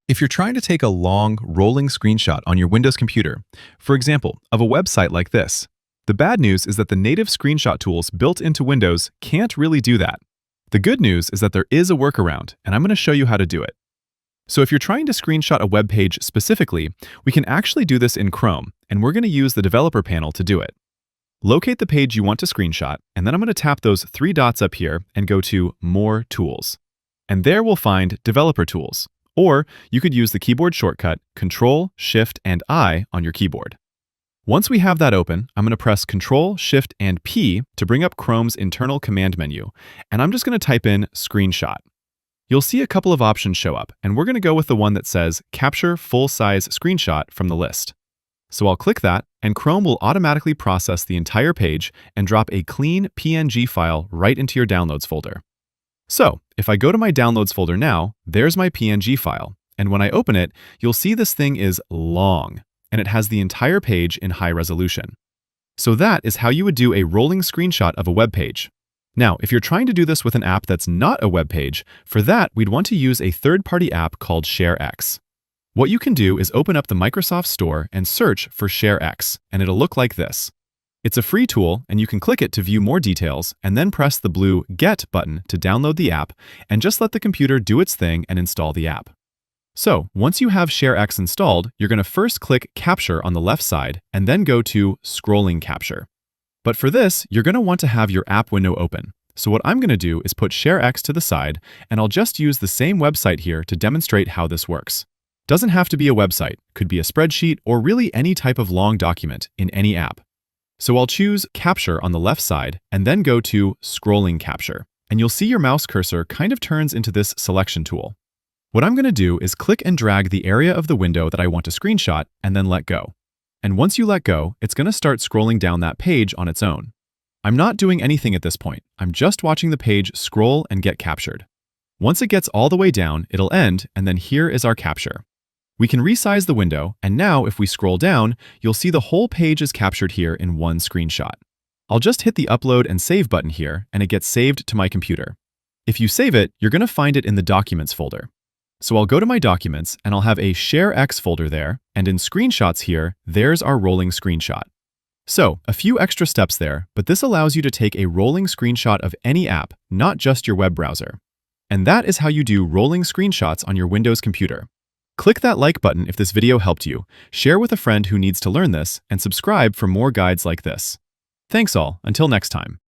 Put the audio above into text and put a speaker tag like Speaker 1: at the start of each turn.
Speaker 1: If you're trying to take a long, rolling screenshot on your Windows computer, for example, of a website like this, the bad news is that the native screenshot tools built into Windows can't really do that. The good news is that there is a workaround, and I'm going to show you how to do it. So if you're trying to screenshot a web page specifically, we can actually do this in Chrome, and we're going to use the developer panel to do it. Locate the page you want to screenshot, and then I'm going to tap those three dots up here and go to More Tools. And there we'll find Developer Tools. Or you could use the keyboard shortcut Control, Shift, and I on your keyboard. Once we have that open, I'm going to press Control, Shift, and P to bring up Chrome's internal command menu, and I'm just going to type in Screenshot. You'll see a couple of options show up, and we're going to go with the one that says Capture Full-Size Screenshot from the list. So I'll click that, and Chrome will automatically process the entire page and drop a clean PNG file right into your Downloads folder. So, if I go to my Downloads folder now, there's my PNG file, and when I open it, you'll see this thing is long, and it has the entire page in high resolution. So that is how you would do a rolling screenshot of a web page. Now, if you're trying to do this with an app that's not a web page, for that, we'd want to use a third-party app called ShareX. What you can do is open up the Microsoft Store and search for ShareX, and it'll look like this. It's a free tool, and you can click it to view more details, and then press the blue Get button to download the app, and just let the computer do its thing and install the app. So, once you have ShareX installed, you're going to first click Capture on the left side, and then go to Scrolling Capture. But for this, you're going to want to have your app window open. So what I'm going to do is put ShareX to the side, and I'll just use the same website here to demonstrate how this works. Doesn't have to be a website, could be a spreadsheet, or really any type of long document in any app. So I'll choose Capture on the left side and then go to Scrolling Capture. And you'll see your mouse cursor kind of turns into this selection tool. What I'm going to do is click and drag the area of the window that I want to screenshot and then let go. And once you let go, it's going to start scrolling down that page on its own. I'm not doing anything at this point. I'm just watching the page scroll and get captured. Once it gets all the way down, it'll end, and then here is our capture. We can resize the window, and now if we scroll down, you'll see the whole page is captured here in one screenshot. I'll just hit the Upload and Save button here, and it gets saved to my computer. If you save it, you're going to find it in the Documents folder. So I'll go to my Documents, and I'll have a ShareX folder there, and in Screenshots here, there's our rolling screenshot. So, a few extra steps there, but this allows you to take a rolling screenshot of any app, not just your web browser. And that is how you do rolling screenshots on your Windows computer. Click that like button if this video helped you, share with a friend who needs to learn this, and subscribe for more guides like this. Thanks all, until next time.